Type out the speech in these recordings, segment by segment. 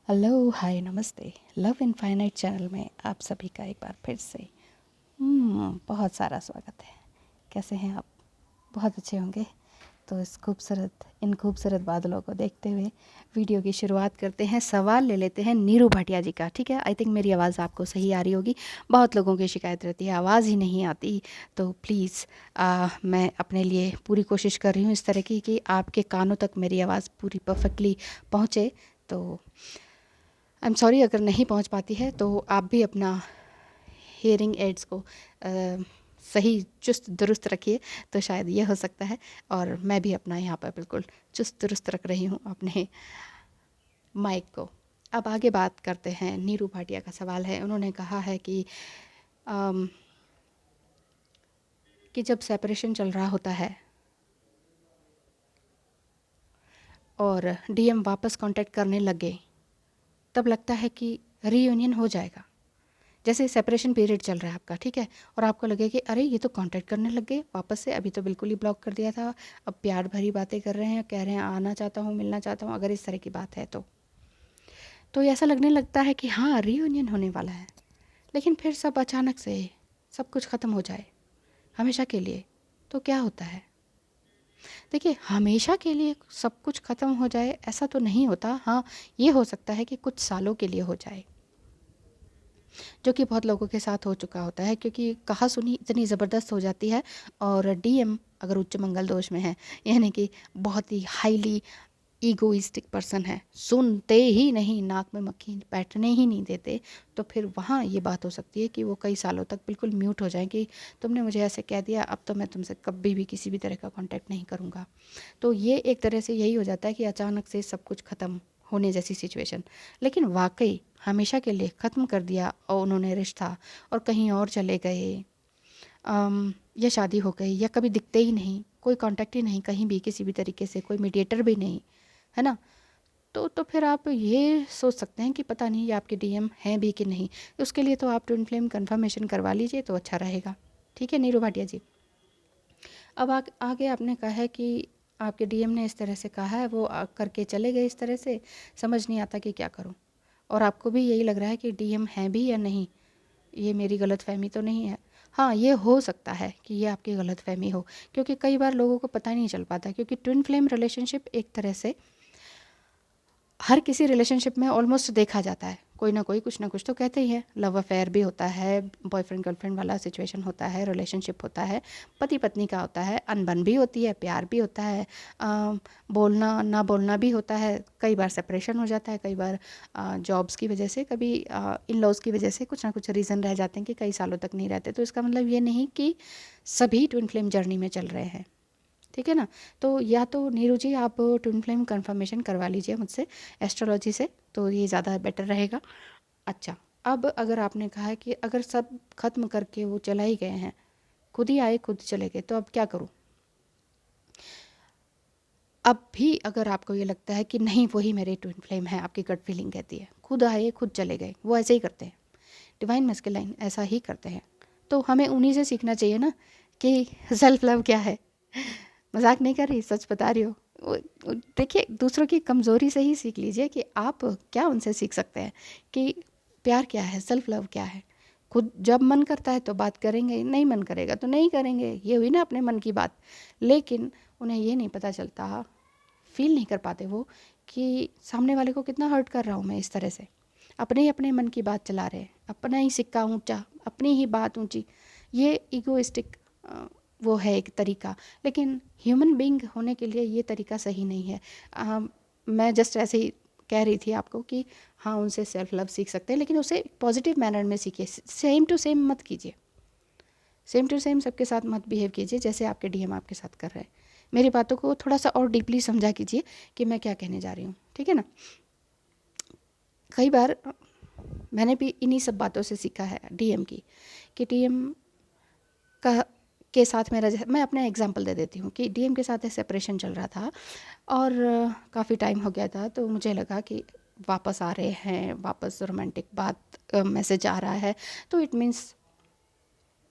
Hello, हाय, नमस्ते। Love infinite channel में आप सभी का एक बार फिर से बहुत सारा स्वागत है। कैसे हैं आप? बहुत अच्छे होंगे। तो इन खूबसूरत बादलों को देखते हुए वीडियो की शुरुआत करते हैं। सवाल ले लेते हैं नीरू भाटिया जी का। ठीक है, आई थिंक मेरी आवाज़ आपको सही आ रही होगी। बहुत लोगों की शिकायत रहती है आवाज़ ही नहीं आती। तो प्लीज़ मैं अपने लिए पूरी कोशिश कर रही हूँ इस तरह की कि आपके कानों तक मेरी आवाज़ पूरी परफेक्टली पहुँचे। तो आई एम सॉरी अगर नहीं पहुंच पाती है, तो आप भी अपना हियरिंग एड्स को सही चुस्त दुरुस्त रखिए, तो शायद ये हो सकता है। और मैं भी अपना यहाँ पर बिल्कुल चुस्त दुरुस्त रख रही हूँ अपने माइक को। अब आगे बात करते हैं। नीरू भाटिया का सवाल है। उन्होंने कहा है अम, कि जब सेपरेशन चल रहा होता है और डीएम वापस कांटेक्ट करने लगे, तब लगता है कि रीयूनियन हो जाएगा। जैसे सेपरेशन पीरियड चल रहा है आपका, ठीक है, और आपको लगे कि अरे ये तो कांटेक्ट करने लग गए वापस से, अभी तो बिल्कुल ही ब्लॉक कर दिया था, अब प्यार भरी बातें कर रहे हैं, कह रहे हैं आना चाहता हूँ, मिलना चाहता हूँ। अगर इस तरह की बात है तो ऐसा लगने लगता है कि हाँ रीयूनियन होने वाला है। लेकिन फिर सब अचानक से सब कुछ ख़त्म हो जाए हमेशा के लिए, तो क्या होता है? देखिए, हमेशा के लिए सब कुछ ख़त्म हो जाए ऐसा तो नहीं होता। हाँ, ये हो सकता है कि कुछ सालों के लिए हो जाए, जो कि बहुत लोगों के साथ हो चुका होता है, क्योंकि कहा-सुनी इतनी ज़बरदस्त हो जाती है। और डीएम अगर उच्च मंगल दोष में है, यानी कि बहुत ही हाईली ईगोइस्टिक पर्सन है, सुनते ही नहीं, नाक में मक्खी बैठने ही नहीं देते, तो फिर वहाँ ये बात हो सकती है कि वो कई सालों तक बिल्कुल म्यूट हो जाएँ कि तुमने मुझे ऐसे कह दिया, अब तो मैं तुमसे कभी भी किसी भी तरह का कॉन्टैक्ट नहीं करूँगा। तो ये एक तरह से यही हो जाता है कि अचानक से सब कुछ ख़त्म होने जैसी सिचुएशन। लेकिन वाक़ई हमेशा के लिए ख़त्म कर दिया और उन्होंने रिश्ता, और कहीं और चले गए, या शादी हो गई, या कभी दिखते ही नहीं, कोई कांटेक्ट ही नहीं कहीं भी किसी भी तरीके से, कोई मीडिएटर भी नहीं, है ना? तो फिर आप ये सोच सकते हैं कि पता नहीं ये आपके डीएम हैं भी कि नहीं। उसके लिए तो आप ट्विन फ्लेम कन्फर्मेशन करवा लीजिए तो अच्छा रहेगा। ठीक है नीरू भाटिया जी। अब आगे आपने कहा है कि आपके डीएम ने इस तरह से कहा है, वो करके चले गए इस तरह से, समझ नहीं आता कि क्या करूं। और आपको भी यही लग रहा है कि डीएम हैं भी या नहीं, ये मेरी गलतफहमी तो नहीं है। हाँ, ये हो सकता है कि ये आपकी गलतफहमी हो, क्योंकि कई बार लोगों को पता नहीं चल पाता, क्योंकि ट्विन फ्लेम रिलेशनशिप एक तरह से हर किसी रिलेशनशिप में ऑलमोस्ट देखा जाता है, कोई ना कोई कुछ ना कुछ तो कहते ही है। लव अफेयर भी होता है, बॉयफ्रेंड गर्लफ्रेंड वाला सिचुएशन होता है, रिलेशनशिप होता है, पति पत्नी का होता है, अनबन भी होती है, प्यार भी होता है, बोलना ना बोलना भी होता है। कई बार सेपरेशन हो जाता है, कई बार जॉब्स की वजह से, कभी इन लॉज की वजह से कुछ ना कुछ रीज़न रह जाते हैं कि कई सालों तक नहीं रहते। तो इसका मतलब ये नहीं कि सभी ट्विन फ्लेम जर्नी में चल रहे हैं, ठीक है ना? तो या तो नीरू जी आप ट्विन फ्लेम कंफर्मेशन करवा लीजिए मुझसे एस्ट्रोलॉजी से, तो ये ज़्यादा बेटर रहेगा। अच्छा, अब अगर आपने कहा है कि अगर सब ख़त्म करके वो चला ही गए हैं, खुद ही आए खुद चले गए, तो अब क्या करूँ? अब भी अगर आपको ये लगता है कि नहीं वही मेरे ट्विन फ्लेम है, आपकी गट फीलिंग कहती है, खुद आए खुद चले गए, वो ऐसे ही करते हैं, डिवाइन मैस्कुलाइन ऐसा ही करते हैं। तो हमें उन्हीं से सीखना चाहिए ना कि सेल्फ लव क्या है। मजाक नहीं कर रही, सच बता रही हो। देखिए, दूसरों की कमज़ोरी से ही सीख लीजिए कि आप क्या उनसे सीख सकते हैं, कि प्यार क्या है, सेल्फ लव क्या है। खुद जब मन करता है तो बात करेंगे, नहीं मन करेगा तो नहीं करेंगे, ये हुई ना अपने मन की बात। लेकिन उन्हें ये नहीं पता चलता, फील नहीं कर पाते वो, कि सामने वाले को कितना हर्ट कर रहा हूँ मैं इस तरह से। अपने ही अपने मन की बात चला रहे हैं, अपना ही सिक्का ऊंचा, अपनी ही बात ऊंची। ये ईगोइस्टिक वो है एक तरीका। लेकिन ह्यूमन बीइंग होने के लिए ये तरीका सही नहीं है। मैं जस्ट ऐसे ही कह रही थी आपको कि हाँ उनसे सेल्फ लव सीख सकते हैं, लेकिन उसे पॉजिटिव मैनर में सीखिए। सेम टू सेम मत कीजिए, सेम टू सेम सबके साथ मत बिहेव कीजिए जैसे आपके डीएम आपके साथ कर रहे हैं। मेरी बातों को थोड़ा सा और डीपली समझा कीजिए कि मैं क्या कहने जा रही हूँ, ठीक है ना? कई बार मैंने भी इन्हीं सब बातों से सीखा है डीएम की, कि डीएम का के साथ मेरा, मैं अपना एग्जांपल दे देती हूँ कि डीएम के साथ सेपरेशन चल रहा था, और काफ़ी टाइम हो गया था, तो मुझे लगा कि वापस आ रहे हैं, वापस रोमांटिक बात मैसेज आ रहा है, तो इट मीन्स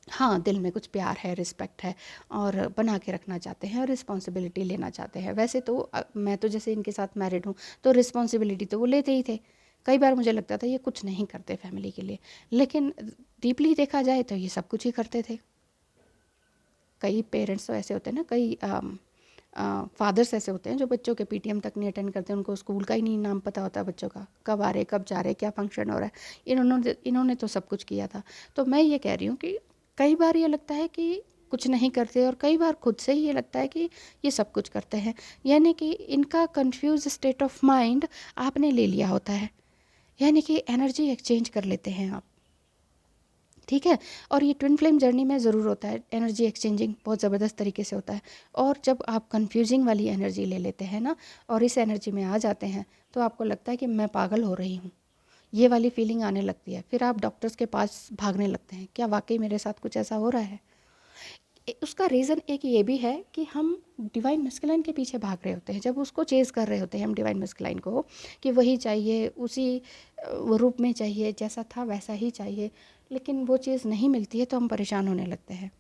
हाँ दिल में कुछ प्यार है, रिस्पेक्ट है, और बना के रखना चाहते हैं और रिस्पॉन्सिबिलिटी लेना चाहते हैं। वैसे तो मैं तो जैसे इनके साथ मैरिड हूँ, तो रिस्पॉन्सिबिलिटी तो वो लेते ही थे, कई बार मुझे लगता था ये कुछ नहीं करते फैमिली के लिए, लेकिन डीपली देखा जाए तो ये सब कुछ ही करते थे। कई पेरेंट्स तो ऐसे होते हैं ना, कई फादर्स ऐसे होते हैं जो बच्चों के पीटीएम तक नहीं अटेंड करते, उनको स्कूल का ही नहीं नाम पता होता बच्चों का, कब आ रहे कब जा रहे क्या फंक्शन हो रहा है। इन्होंने तो सब कुछ किया था। तो मैं ये कह रही हूँ कि कई बार ये लगता है कि कुछ नहीं करते, और कई बार खुद से ही ये लगता है कि ये सब कुछ करते हैं। यानी कि इनका कंफ्यूज स्टेट ऑफ माइंड आपने ले लिया होता है, यानी कि एनर्जी एक्सचेंज कर लेते हैं आप, ठीक है। और ये ट्विन फ्लेम जर्नी में ज़रूर होता है, एनर्जी एक्सचेंजिंग बहुत ज़बरदस्त तरीके से होता है। और जब आप कंफ्यूजिंग वाली एनर्जी ले लेते हैं ना, और इस एनर्जी में आ जाते हैं, तो आपको लगता है कि मैं पागल हो रही हूँ, ये वाली फीलिंग आने लगती है। फिर आप डॉक्टर्स के पास भागने लगते हैं, क्या वाकई मेरे साथ कुछ ऐसा हो रहा है। उसका रीज़न एक ये भी है कि हम डिवाइन मस्कुलाइन के पीछे भाग रहे होते हैं, जब उसको चेज़ कर रहे होते हैं हम डिवाइन मस्कुलाइन को, कि वही चाहिए, उसी रूप में चाहिए, जैसा था वैसा ही चाहिए, लेकिन वो चीज़ नहीं मिलती है तो हम परेशान होने लगते हैं।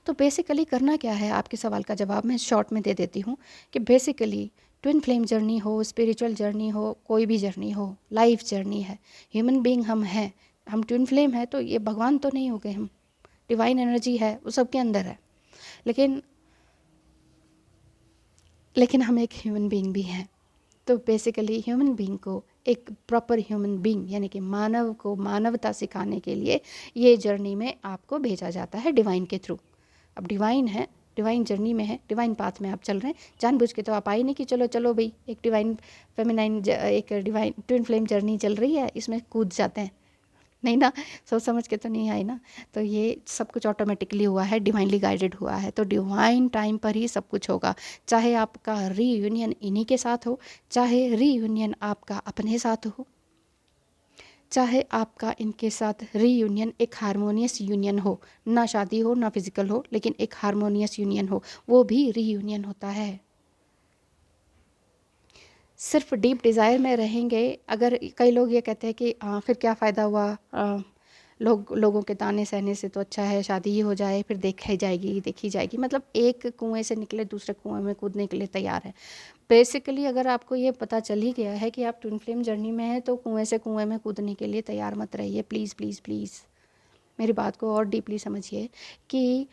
तो बेसिकली करना क्या है, आपके सवाल का जवाब मैं शॉर्ट में दे देती हूँ कि बेसिकली ट्विन फ्लेम जर्नी हो, स्पिरिचुअल जर्नी हो, कोई भी जर्नी हो, लाइफ जर्नी है, ह्यूमन बीइंग हम हैं, हम ट्विन फ्लेम है, तो ये भगवान तो नहीं हो गए हम, डिवाइन एनर्जी है वो सबके अंदर है, लेकिन हम एक ह्यूमन बीइंग भी हैं। तो बेसिकली ह्यूमन बीइंग को एक प्रॉपर ह्यूमन बीइंग यानी कि मानव को मानवता सिखाने के लिए ये जर्नी में आपको भेजा जाता है डिवाइन के थ्रू। अब डिवाइन है, डिवाइन जर्नी में है, डिवाइन पाथ में आप चल रहे हैं, जानबूझ के तो आप आए नहीं कि चलो चलो भाई एक डिवाइन फेमिनाइन एक डिवाइन ट्विन फ्लेम जर्नी चल रही है इसमें कूद जाते हैं, नहीं ना, सोच समझ के तो नहीं आई ना। तो ये सब कुछ ऑटोमेटिकली हुआ है, डिवाइनली गाइडेड हुआ है, तो डिवाइन टाइम पर ही सब कुछ होगा। चाहे आपका रीयूनियन इन्हीं के साथ हो, चाहे रीयूनियन आपका अपने साथ हो, चाहे आपका इनके साथ रीयूनियन एक हारमोनियस यूनियन हो, ना शादी हो ना फिजिकल हो, लेकिन एक हारमोनियस यूनियन हो, वो भी रीयूनियन होता है। सिर्फ डीप डिज़ायर में रहेंगे अगर, कई लोग ये कहते हैं कि फिर क्या फ़ायदा हुआ, लोगों के ताने सहने से तो अच्छा है शादी ही हो जाए, फिर देखी जाएगी, मतलब एक कुएं से निकले दूसरे कुएं में कूदने के लिए तैयार है। बेसिकली अगर आपको ये पता चल ही गया है कि आप ट्विन फ्लेम जर्नी में हैं, तो कुएं से कुएं में कूदने के लिए तैयार मत रहिए, प्लीज़ प्लीज़ प्लीज़। मेरी बात को और डीपली समझिए कि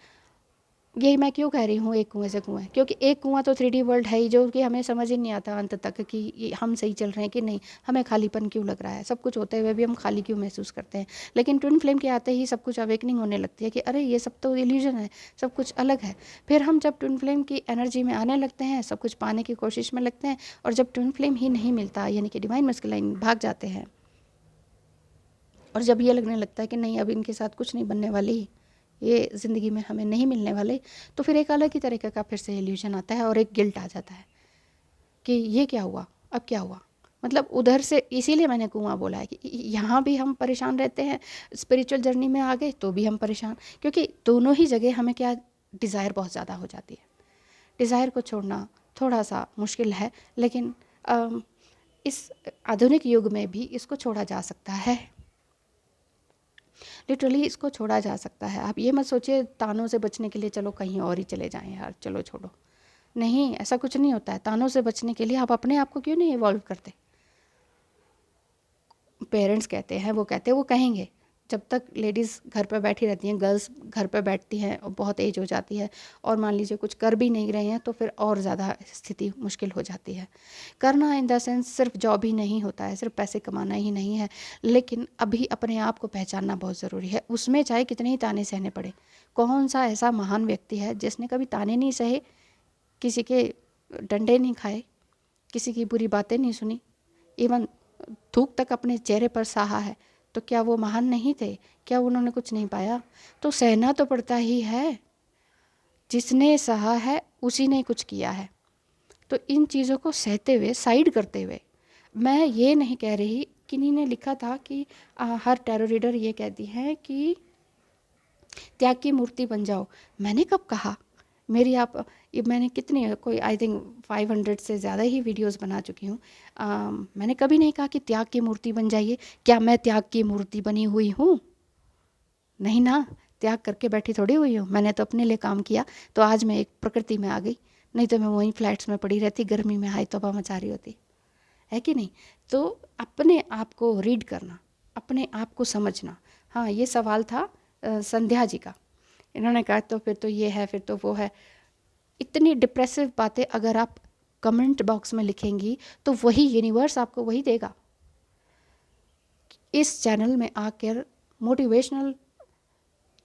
यही मैं क्यों कह रही हूँ एक कुएं से कुएं, क्योंकि एक कुआं तो 3D वर्ल्ड है ही, जो कि हमें समझ ही नहीं आता अंत तक कि हम सही चल रहे हैं कि नहीं, हमें खालीपन क्यों लग रहा है, सब कुछ होते हुए भी हम खाली क्यों महसूस करते हैं। लेकिन ट्विन फ्लेम के आते ही सब कुछ अवेकनिंग होने लगती है कि अरे ये सब तो इल्यूजन है, सब कुछ अलग है। फिर हम जब ट्विन फ्लेम की एनर्जी में आने लगते हैं, सब कुछ पाने की कोशिश में लगते हैं, और जब ट्विन फ्लेम ही नहीं मिलता यानी कि डिवाइन मस्कुलाइन भाग जाते हैं, और जब ये लगने लगता है कि नहीं अब इनके साथ कुछ नहीं बनने वाली, ये ज़िंदगी में हमें नहीं मिलने वाले, तो फिर एक अलग ही तरीके का फिर से इल्यूजन आता है और एक गिल्ट आ जाता है कि ये क्या हुआ, अब क्या हुआ। मतलब उधर से, इसीलिए मैंने कुआं बोला है कि यहाँ भी हम परेशान रहते हैं, स्पिरिचुअल जर्नी में आ गए तो भी हम परेशान, क्योंकि दोनों ही जगह हमें क्या, डिज़ायर बहुत ज़्यादा हो जाती है। डिज़ायर को छोड़ना थोड़ा सा मुश्किल है, लेकिन इस आधुनिक युग में भी इसको छोड़ा जा सकता है, लिटरली इसको छोड़ा जा सकता है। आप ये मत सोचिए तानों से बचने के लिए चलो कहीं और ही चले जाएं यार, चलो छोड़ो, नहीं ऐसा कुछ नहीं होता है। तानों से बचने के लिए आप अपने आप को क्यों नहीं इवॉल्व करते। पेरेंट्स कहते हैं, वो कहते हैं, वो कहेंगे, जब तक लेडीज़ घर पर बैठी रहती हैं, गर्ल्स घर पर बैठती हैं और बहुत एज हो जाती है और मान लीजिए कुछ कर भी नहीं रहे हैं, तो फिर और ज़्यादा स्थिति मुश्किल हो जाती है। करना इन द सेंस सिर्फ जॉब ही नहीं होता है, सिर्फ पैसे कमाना ही नहीं है, लेकिन अभी अपने आप को पहचानना बहुत ज़रूरी है, उसमें चाहे कितने ही ताने सहने पड़े। कौन सा ऐसा महान व्यक्ति है जिसने कभी ताने नहीं सहे, किसी के डंडे नहीं खाए, किसी की बुरी बातें नहीं सुनी, इवन थूक तक अपने चेहरे पर सहा है, तो क्या वो महान नहीं थे, क्या उन्होंने कुछ नहीं पाया। तो सहना तो पड़ता ही है, जिसने सहा है उसी ने कुछ किया है। तो इन चीज़ों को सहते हुए, साइड करते हुए, मैं ये नहीं कह रही, किन्हीं ने लिखा था कि हर टैरो रीडर ये कहती है कि त्याग की मूर्ति बन जाओ। मैंने कब कहा, मेरी आप, ये मैंने कितनी, कोई आई थिंक 500 से ज़्यादा ही वीडियोस बना चुकी हूँ। मैंने कभी नहीं कहा कि त्याग की मूर्ति बन जाइए। क्या मैं त्याग की मूर्ति बनी हुई हूँ? नहीं ना, त्याग करके बैठी थोड़ी हुई हूँ। मैंने तो अपने लिए काम किया, तो आज मैं एक प्रकृति में आ गई, नहीं तो मैं वहीं फ्लैट्स में पड़ी रहती, गर्मी में हाय तौबा मचा रही होती। है कि नहीं? तो अपने आप को रीड करना, अपने आप को समझना। हाँ, ये सवाल था संध्या जी का। इन्होंने कहा तो फिर तो ये है, फिर तो वो है। इतनी डिप्रेसिव बातें अगर आप कमेंट बॉक्स में लिखेंगी तो वही यूनिवर्स आपको वही देगा। इस चैनल में आकर मोटिवेशनल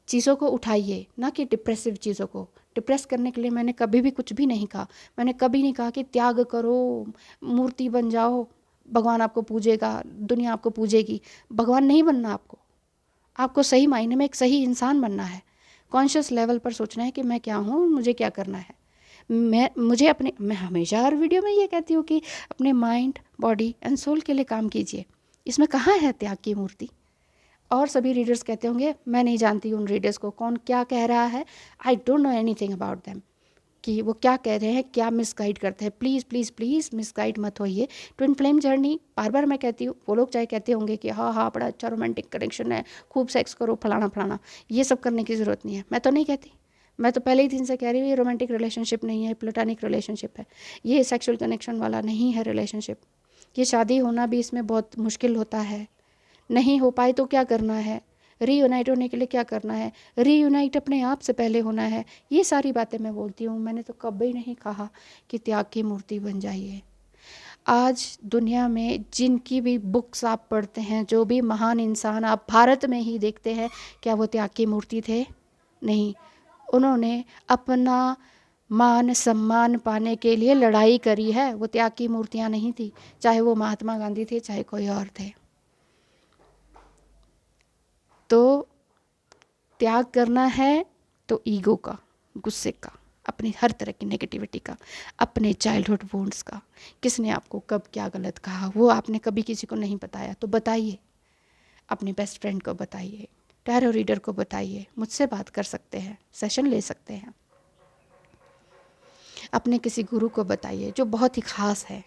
चीज़ों को उठाइए, ना कि डिप्रेसिव चीज़ों को। डिप्रेस करने के लिए मैंने कभी भी कुछ भी नहीं कहा। मैंने कभी नहीं कहा कि त्याग करो, मूर्ति बन जाओ, भगवान आपको पूजेगा, दुनिया आपको पूजेगी। भगवान नहीं बनना आपको। आपको सही मायने में एक सही इंसान बनना है। कॉन्शियस लेवल पर सोचना है कि मैं क्या हूँ, मुझे क्या करना है। मैं हमेशा हर वीडियो में ये कहती हूँ कि अपने माइंड, बॉडी एंड सोल के लिए काम कीजिए। इसमें कहाँ है त्याग की मूर्ति? और सभी रीडर्स कहते होंगे, मैं नहीं जानती उन रीडर्स को कौन क्या कह रहा है, I don't know anything about them, कि वो क्या कह रहे हैं, क्या मिसगाइड करते हैं। प्लीज़ प्लीज़ प्लीज़ मिसगाइड मत होइए। ट्विन फ्लेम जर्नी, बार बार मैं कहती हूँ, वो लोग चाहे कहते होंगे कि हाँ हाँ बड़ा अच्छा रोमांटिक कनेक्शन है, खूब सेक्स करो, फलाना फलाना, ये सब करने की ज़रूरत नहीं है। मैं तो नहीं कहती, मैं तो पहले ही दिन से कह रही हूँ ये रोमांटिक रिलेशनशिप नहीं है, प्लेटोनिक रिलेशनशिप है, ये सेक्सुअल कनेक्शन वाला नहीं है रिलेशनशिप। ये शादी होना भी इसमें बहुत मुश्किल होता है। नहीं हो पाए तो क्या करना है, रीयूनाइट होने के लिए क्या करना है, रीयूनाइट अपने आप से पहले होना है। ये सारी बातें मैं बोलती हूँ। मैंने तो कभी नहीं कहा कि त्याग की मूर्ति बन जाइए। आज दुनिया में जिनकी भी बुक्स आप पढ़ते हैं, जो भी महान इंसान आप भारत में ही देखते हैं, क्या वो त्याग की मूर्ति थे? नहीं। उन्होंने अपना मान सम्मान पाने के लिए लड़ाई करी है, वो त्याग की मूर्तियाँ नहीं थी। चाहे वो महात्मा गांधी थे, चाहे कोई और थे। तो त्याग करना है तो ईगो का, गुस्से का, अपनी हर तरह की नेगेटिविटी का, अपने चाइल्डहुड वुंड्स का। किसने आपको कब क्या गलत कहा वो आपने कभी किसी को नहीं बताया तो बताइए। अपने बेस्ट फ्रेंड को बताइए, टैरो रीडर को बताइए, मुझसे बात कर सकते हैं, सेशन ले सकते हैं। अपने किसी गुरु को बताइए जो बहुत ही ख़ास है,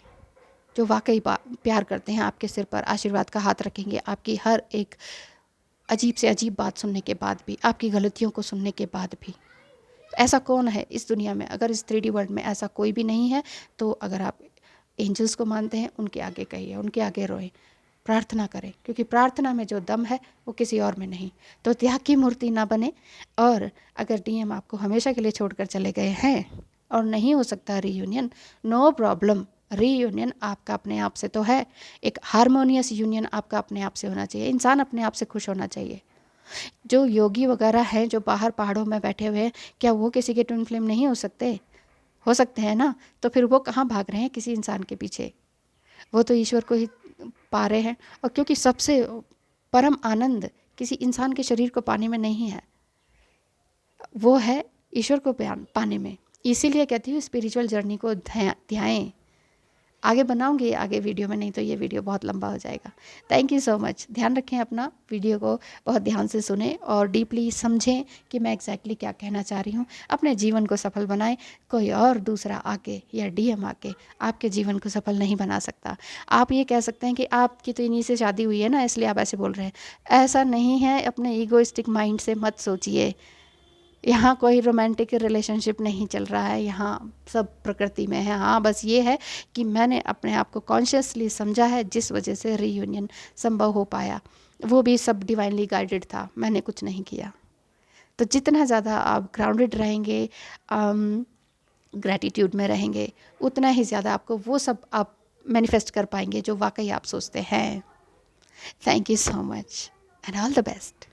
जो वाकई प्यार करते हैं, आपके सिर पर आशीर्वाद का हाथ रखेंगे, आपकी हर एक अजीब से अजीब बात सुनने के बाद भी, आपकी गलतियों को सुनने के बाद भी। ऐसा कौन है इस दुनिया में? अगर इस 3D वर्ल्ड में ऐसा कोई भी नहीं है तो अगर आप एंजल्स को मानते हैं, उनके आगे कहिए, उनके आगे रोएं, प्रार्थना करें, क्योंकि प्रार्थना में जो दम है वो किसी और में नहीं। तो त्याग की मूर्ति ना बने। और अगर डीएम आपको हमेशा के लिए छोड़कर चले गए हैं और नहीं हो सकता रीयूनियन, नो प्रॉब्लम। रीयूनियन आपका अपने आप से तो है, एक हारमोनियस यूनियन आपका अपने आप से होना चाहिए। इंसान अपने आप से खुश होना चाहिए। जो योगी वगैरह हैं जो बाहर पहाड़ों में बैठे हुए हैं, क्या वो किसी के ट्विन फ्लेम नहीं हो सकते? हो सकते हैं ना। तो फिर वो कहाँ भाग रहे हैं किसी इंसान के पीछे? वो तो ईश्वर को ही पा रहे हैं। और क्योंकि सबसे परम आनंद किसी इंसान के शरीर को पाने में नहीं है, वो है ईश्वर को पाने में। इसीलिए कहती हूँ स्पिरिचुअल जर्नी को ध्याएं। आगे बनाऊंगी आगे वीडियो में, नहीं तो ये वीडियो बहुत लंबा हो जाएगा। Thank you so much. ध्यान रखें अपना, वीडियो को बहुत ध्यान से सुने और डीपली समझें कि मैं एग्जैक्टली क्या कहना चाह रही हूँ। अपने जीवन को सफल बनाएं। कोई और दूसरा आके या डीएम आके आपके जीवन को सफल नहीं बना सकता। आप ये कह सकते हैं कि आपकी तो इन्हीं से शादी हुई है ना, इसलिए आप ऐसे बोल रहे हैं। ऐसा नहीं है। अपने ईगोइस्टिक माइंड से मत सोचिए। यहाँ कोई रोमांटिक रिलेशनशिप नहीं चल रहा है, यहाँ सब प्रकृति में है। हाँ, बस ये है कि मैंने अपने आप को कॉन्शियसली समझा है, जिस वजह से रीयूनियन संभव हो पाया। वो भी सब डिवाइनली गाइडेड था, मैंने कुछ नहीं किया। तो जितना ज़्यादा आप ग्राउंडेड रहेंगे, ग्रैटिट्यूड में रहेंगे, उतना ही ज़्यादा आपको वो सब आप मैनिफेस्ट कर पाएंगे जो वाकई आप सोचते हैं। Thank you so much and all the best.